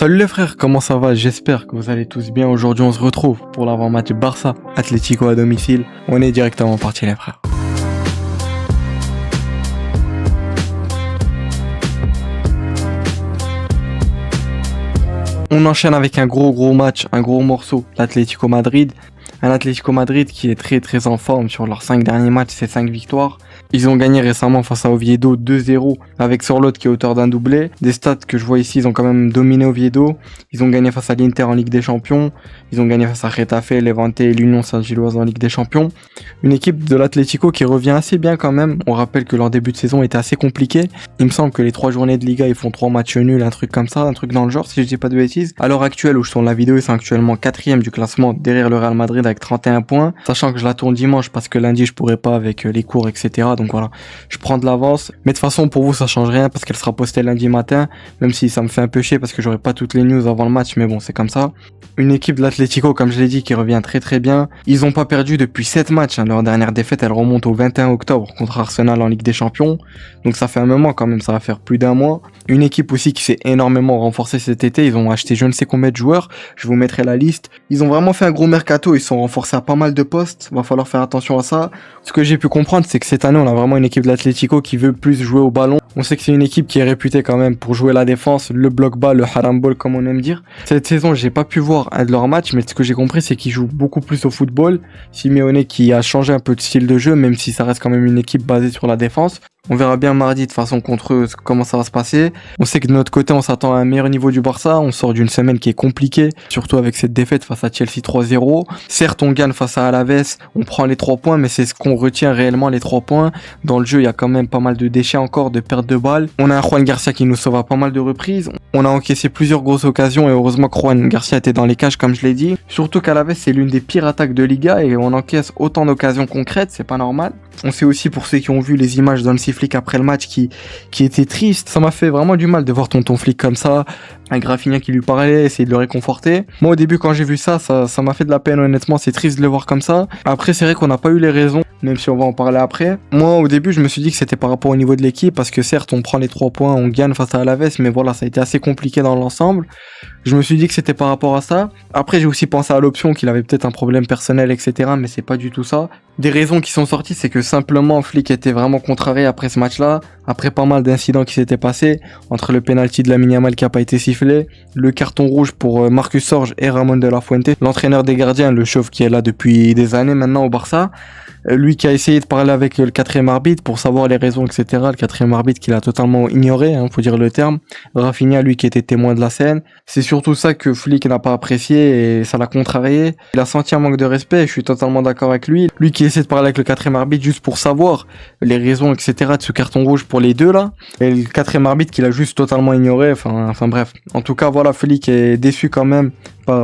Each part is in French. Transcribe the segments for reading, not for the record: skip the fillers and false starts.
Salut les frères, comment ça va? J'espère que vous allez tous bien. Aujourd'hui on se retrouve pour l'avant-match Barça Atlético à domicile. On est directement parti les frères. On enchaîne avec un gros match, un gros morceau, l'Atlético Madrid. Un Atlético Madrid qui est très en forme sur leurs 5 derniers matchs, c'est 5 victoires. Ils ont gagné récemment face à Oviedo 2-0 avec Sorloth qui est auteur d'un doublé. Des stats que je vois ici, ils ont quand même dominé Oviedo. Ils ont gagné face à l'Inter en Ligue des Champions. Ils ont gagné face à Getafe, Levante et l'Union Saint-Gilloise en Ligue des Champions. Une équipe de l'Atlético qui revient assez bien quand même. On rappelle que leur début de saison était assez compliqué. Il me semble que les 3 journées de Liga, ils font 3 matchs nuls, un truc comme ça, un truc dans le genre si je dis pas de bêtises. À l'heure actuelle où je tourne la vidéo, ils sont actuellement 4e du classement derrière le Real Madrid avec 31 points. Sachant que je la tourne dimanche parce que lundi je pourrais pas avec les cours etc. Donc voilà, je prends de l'avance. Mais de toute façon pour vous ça change rien parce qu'elle sera postée lundi matin. Même si ça me fait un peu chier parce que j'aurai pas toutes les news avant le match. Mais bon c'est comme ça. Une équipe de l'Atlético comme je l'ai dit qui revient très bien. Ils ont pas perdu depuis 7 matchs. Leur dernière défaite elle remonte au 21 octobre contre Arsenal en Ligue des Champions. Donc ça fait un moment quand même, ça va faire plus d'un mois. Une équipe aussi qui s'est énormément renforcée cet été. Ils ont acheté je ne sais combien de joueurs. Je vous mettrai la liste. Ils ont vraiment fait un gros mercato. Ils sont renforcés à pas mal de postes. Va falloir faire attention à ça. Ce que j'ai pu comprendre c'est que cette année on a vraiment une équipe de l'Atlético qui veut plus jouer au ballon. On sait que c'est une équipe qui est réputée quand même pour jouer la défense, le bloc bas, le haram ball comme on aime dire. Cette saison j'ai pas pu voir un de leurs matchs mais ce que j'ai compris c'est qu'ils jouent beaucoup plus au football. Simeone qui a changé un peu de style de jeu même si ça reste quand même une équipe basée sur la défense. On verra bien mardi de façon contre eux comment ça va se passer. On sait que de notre côté on s'attend à un meilleur niveau du Barça. On sort d'une semaine qui est compliquée, surtout avec cette défaite face à Chelsea 3-0. Certes on gagne face à Alaves, on prend les 3 points mais c'est ce qu'on retient réellement, les 3 points. Dans le jeu il y a quand même pas mal de déchets encore, de pertes de balles. On a un Juan Garcia qui nous sauve à pas mal de reprises. On a encaissé plusieurs grosses occasions et heureusement que Juan Garcia était dans les cages comme je l'ai dit. Surtout qu'Alaves c'est l'une des pires attaques de Liga et on encaisse autant d'occasions concrètes, c'est pas normal. On sait aussi pour ceux qui ont vu les images d'Hansi Flick après le match qui était triste. Ça m'a fait vraiment du mal de voir tonton Flick comme ça, un Rafinha qui lui parlait, essayer de le réconforter. Moi au début quand j'ai vu ça m'a fait de la peine honnêtement, c'est triste de le voir comme ça. Après c'est vrai qu'on n'a pas eu les raisons, même si on va en parler après. Moi au début je me suis dit que c'était par rapport au niveau de l'équipe, parce que certes on prend les 3 points, on gagne face à Alaves, mais voilà ça a été assez compliqué dans l'ensemble. Je me suis dit que c'était par rapport à ça. Après j'ai aussi pensé à l'option qu'il avait peut-être un problème personnel etc, mais c'est pas du tout ça. Des raisons qui sont sorties c'est que simplement Flick était vraiment contrarié après ce match là, après pas mal d'incidents qui s'étaient passés, entre le penalty de Lamine Yamal qui a pas été sifflé, le carton rouge pour Marcus Sorge et Ramon de la Fuente, l'entraîneur des gardiens, le chauve qui est là depuis des années maintenant au Barça. Lui qui a essayé de parler avec le 4e arbitre pour savoir les raisons, etc. Le 4e arbitre qui l'a totalement ignoré, faut dire le terme. Rafinha, lui qui était témoin de la scène. C'est surtout ça que Flick n'a pas apprécié et ça l'a contrarié. Il a senti un manque de respect et je suis totalement d'accord avec lui. Lui qui essaie de parler avec le 4e arbitre juste pour savoir les raisons, etc. de ce carton rouge pour les deux là. Et le 4e arbitre qui l'a juste totalement ignoré. Enfin bref. En tout cas, voilà, Flick est déçu quand même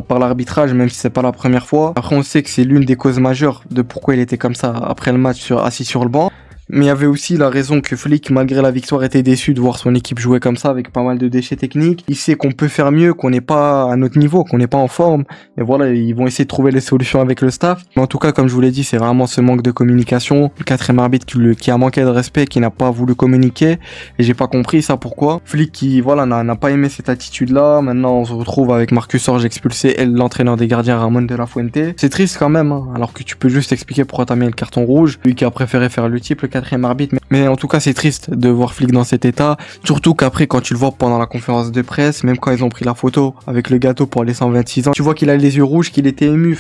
par l'arbitrage, même si c'est pas la première fois. Après, on sait que c'est l'une des causes majeures de pourquoi il était comme ça après le match assis sur le banc. Mais il y avait aussi la raison que Flick, malgré la victoire, était déçu de voir son équipe jouer comme ça avec pas mal de déchets techniques. Il sait qu'on peut faire mieux, qu'on n'est pas à notre niveau, qu'on n'est pas en forme. Et voilà, ils vont essayer de trouver les solutions avec le staff. Mais en tout cas, comme je vous l'ai dit, c'est vraiment ce manque de communication. Le 4e arbitre qui a manqué de respect, qui n'a pas voulu communiquer. Et j'ai pas compris ça pourquoi. Flick qui, voilà, n'a pas aimé cette attitude-là. Maintenant, on se retrouve avec Marcus Sorge expulsé et l'entraîneur des gardiens Ramon de la Fuente. C'est triste quand même, alors que tu peux juste expliquer pourquoi t'as mis le carton rouge. Lui qui a préféré faire le type, le 4e arbitre, mais en tout cas c'est triste de voir Flick dans cet état, surtout qu'après quand tu le vois pendant la conférence de presse, même quand ils ont pris la photo avec le gâteau pour les 126 ans, tu vois qu'il a les yeux rouges, qu'il était ému,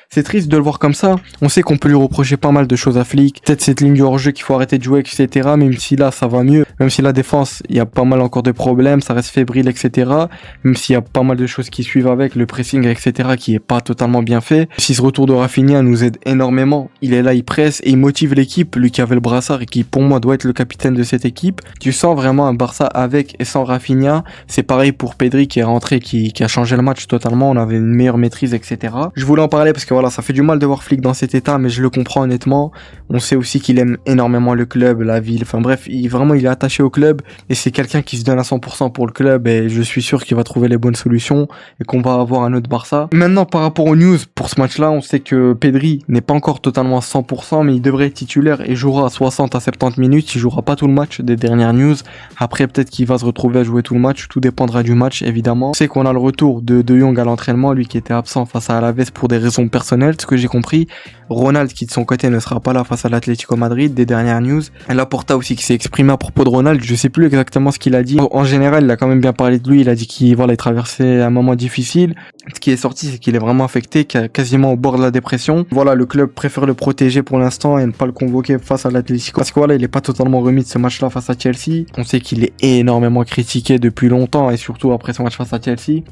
c'est triste de le voir comme ça. On sait qu'on peut lui reprocher pas mal de choses à Flick, peut-être cette ligne du hors-jeu qu'il faut arrêter de jouer, etc. Même si là ça va mieux, même si la défense, il y a pas mal encore de problèmes, ça reste fébrile, etc. Même s'il y a pas mal de choses qui suivent avec, le pressing, etc. qui est pas totalement bien fait. Si ce retour de Rafinha nous aide énormément, il est là, il presse et il motive l'équipe, lui qui avait le brassard et qui pour moi doit être le capitaine de cette équipe. Tu sens vraiment un Barça avec et sans Rafinha. C'est pareil pour Pedri qui est rentré, qui a changé le match totalement, on avait une meilleure maîtrise, etc. Je voulais en parler parce que voilà, voilà, ça fait du mal de voir Flick dans cet état, mais je le comprends honnêtement. On sait aussi qu'il aime énormément le club, la ville, enfin bref, vraiment il est attaché au club et c'est quelqu'un qui se donne à 100% pour le club et je suis sûr qu'il va trouver les bonnes solutions et qu'on va avoir un autre Barça. Maintenant, par rapport aux news, pour ce match-là, on sait que Pedri n'est pas encore totalement à 100%, mais il devrait être titulaire et jouera à 60 à 70 minutes. Il jouera pas tout le match des dernières news. Après, peut-être qu'il va se retrouver à jouer tout le match. Tout dépendra du match, évidemment. On sait qu'on a le retour de Jong à l'entraînement, lui qui était absent face à Alaves pour des raisons personnelles, ce que j'ai compris. Ronald, qui de son côté ne sera pas là face à l'Atlético Madrid, des dernières news. Et Laporta aussi qui s'est exprimé à propos de Ronald. Je sais plus exactement ce qu'il a dit. En général, il a quand même bien parlé de lui. Il a dit qu'il traversait un moment difficile. Ce qui est sorti, c'est qu'il est vraiment affecté, quasiment au bord de la dépression. Voilà, le club préfère le protéger pour l'instant et ne pas le convoquer face à l'Atlético. Parce que voilà, il est pas totalement remis de ce match-là face à Chelsea. On sait qu'il est énormément critiqué depuis longtemps et surtout après ce match face à Chelsea.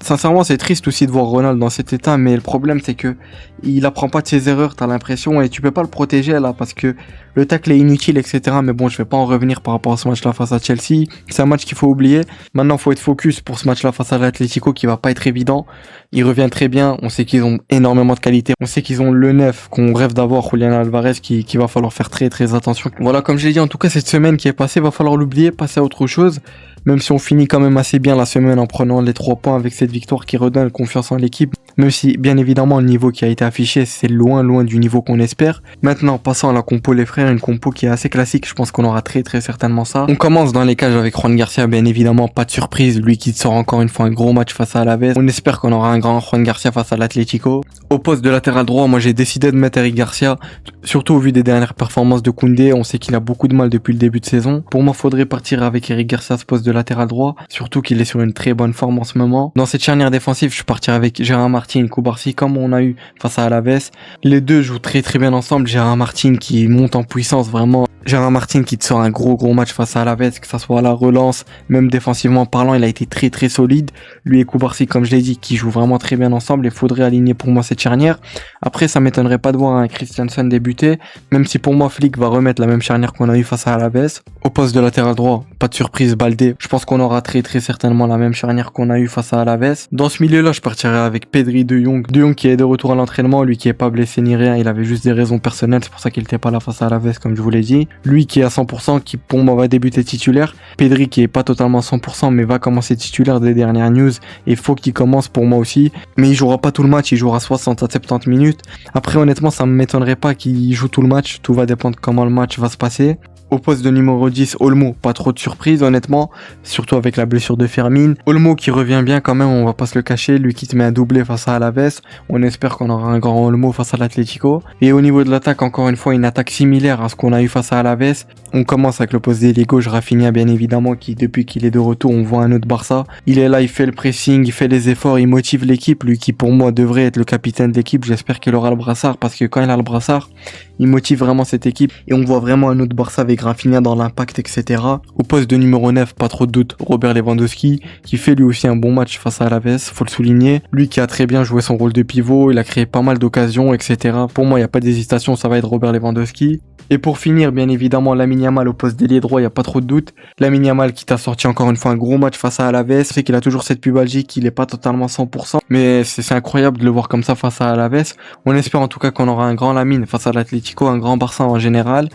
Sincèrement, c'est triste aussi de voir Ronald dans cet état, mais le problème, c'est que il apprend pas de ses erreurs, t'as l'impression, et tu peux pas le protéger là parce que le tacle est inutile, etc. Mais bon, je vais pas en revenir par rapport à ce match-là face à Chelsea. C'est un match qu'il faut oublier. Maintenant, faut être focus pour ce match-là face à l'Atlético qui va pas être évident. Il revient très bien. On sait qu'ils ont énormément de qualité. On sait qu'ils ont le neuf qu'on rêve d'avoir, Julián Alvarez, qui va falloir faire très très attention. Voilà, comme je l'ai dit, en tout cas, cette semaine qui est passée, va falloir l'oublier, passer à autre chose. Même si on finit quand même assez bien la semaine en prenant les 3 points avec cette victoire qui redonne confiance en l'équipe. Même si, bien évidemment, le niveau qui a été affiché, c'est loin du niveau qu'on espère. Maintenant, passons à la compo, les frères, une compo qui est assez classique. Je pense qu'on aura très certainement ça. On commence dans les cages avec Juan Garcia, bien évidemment, pas de surprise. Lui qui sort encore une fois un gros match face à Alaves. On espère qu'on aura un grand Juan Garcia face à l'Atlético. Au poste de latéral droit, moi j'ai décidé de mettre Eric Garcia, surtout au vu des dernières performances de Koundé. On sait qu'il a beaucoup de mal depuis le début de saison. Pour moi, faudrait partir avec Eric Garcia à ce poste de latéral droit, surtout qu'il est sur une très bonne forme en ce moment. Dans cette charnière défensive, je partirai avec Gérard Martin, Cubarsí, comme on a eu face à Alaves. Les deux jouent très bien ensemble. Gérard Martin qui monte en puissance vraiment. Gérard Martin qui te sort un gros match face à Alaves, que ça soit à la relance, même défensivement parlant, il a été très solide. Lui et Cubarsí, comme je l'ai dit, qui jouent vraiment très bien ensemble. Il faudrait aligner pour moi cette charnière. Après, ça m'étonnerait pas de voir un Christensen débuter, même si pour moi Flick va remettre la même charnière qu'on a eu face à Alaves. Au poste de latéral droit, pas de surprise, Baldé. Je pense qu'on aura très certainement la même charnière qu'on a eu face à Alaves. Dans ce milieu-là, je partirai avec Pedri, De Jong. De Jong qui est de retour à l'entraînement, lui qui est pas blessé ni rien, il avait juste des raisons personnelles, c'est pour ça qu'il était pas là face à Alaves, comme je vous l'ai dit. Lui qui est à 100%, qui pour moi va débuter titulaire. Pedri qui est pas totalement à 100%, mais va commencer titulaire des dernières news, et faut qu'il commence pour moi aussi. Mais il jouera pas tout le match, il jouera 60 à 70 minutes. Après, honnêtement, ça m'étonnerait pas qu'il joue tout le match, tout va dépendre comment le match va se passer. Au poste de numéro 10, Olmo, pas trop de surprise honnêtement, surtout avec la blessure de Fermin. Olmo qui revient bien quand même, on va pas se le cacher, lui qui te met un doublé face à Alaves. On espère qu'on aura un grand Olmo face à l'Atlético. Et au niveau de l'attaque, encore une fois, une attaque similaire à ce qu'on a eu face à Alaves. On commence avec le poste d'ailier gauche, Rafinha bien évidemment, qui depuis qu'il est de retour, on voit un autre Barça. Il est là, il fait le pressing, il fait les efforts, il motive l'équipe, lui qui pour moi devrait être le capitaine de l'équipe. J'espère qu'il aura le brassard, parce que quand il a le brassard, il motive vraiment cette équipe. Et on voit vraiment un autre Barça avec Rafinha dans l'impact, etc. Au poste de numéro 9, pas trop de doute, Robert Lewandowski, qui fait lui aussi un bon match face à Alaves, faut le souligner. Lui qui a très bien joué son rôle de pivot, il a créé pas mal d'occasions, etc. Pour moi, il n'y a pas d'hésitation, ça va être Robert Lewandowski. Et pour finir, bien évidemment, Lamine Yamal au poste d'ailier droit, il n'y a pas trop de doute. Lamine Yamal qui t'a sorti encore une fois un gros match face à Alaves. C'est qu'il a toujours cette pubalgie, qu'il n'est pas totalement 100%. Mais c'est incroyable de le voir comme ça face à Alaves. On espère en tout cas qu'on aura un grand Lamine face à l'Atlético, un grand Barça en général.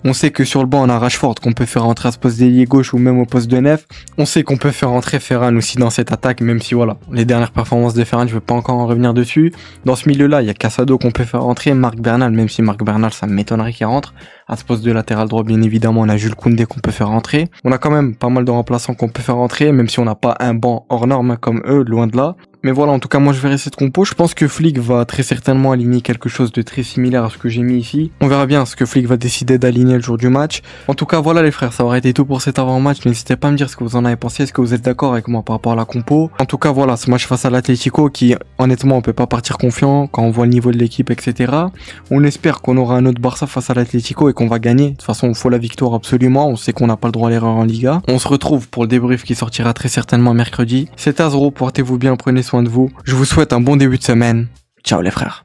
On sait que sur le banc, on a Rashford qu'on peut faire rentrer à ce poste d'ailier gauche ou même au poste de 9. On sait qu'on peut faire rentrer Ferran aussi dans cette attaque, même si voilà, les dernières performances de Ferran, je veux pas encore en revenir dessus. Dans ce milieu-là, il y a Casado qu'on peut faire rentrer, Marc Bernal, même si Marc Bernal, ça m'étonnerait qu'il rentre. À ce poste de latéral droit, bien évidemment, on a Jules Koundé qu'on peut faire rentrer. On a quand même pas mal de remplaçants qu'on peut faire rentrer, même si on n'a pas un banc hors norme comme eux, loin de là. Mais voilà, en tout cas, moi je verrai cette compo. Je pense que Flick va très certainement aligner quelque chose de très similaire à ce que j'ai mis ici. On verra bien ce que Flick va décider d'aligner le jour du match. En tout cas, voilà les frères, ça aurait été tout pour cet avant-match. N'hésitez pas à me dire ce que vous en avez pensé. Est-ce que vous êtes d'accord avec moi par rapport à la compo? En tout cas, voilà, ce match face à l'Atlético qui, honnêtement, on peut pas partir confiant quand on voit le niveau de l'équipe, etc. On espère qu'on aura un autre Barça face à l'Atlético et qu'on va gagner. De toute façon, il faut la victoire absolument. On sait qu'on n'a pas le droit à l'erreur en Liga. On se retrouve pour le débrief qui sortira très certainement mercredi. C'était Azro, portez-vous bien, prenez soin de vous. Je vous souhaite un bon début de semaine. Ciao les frères.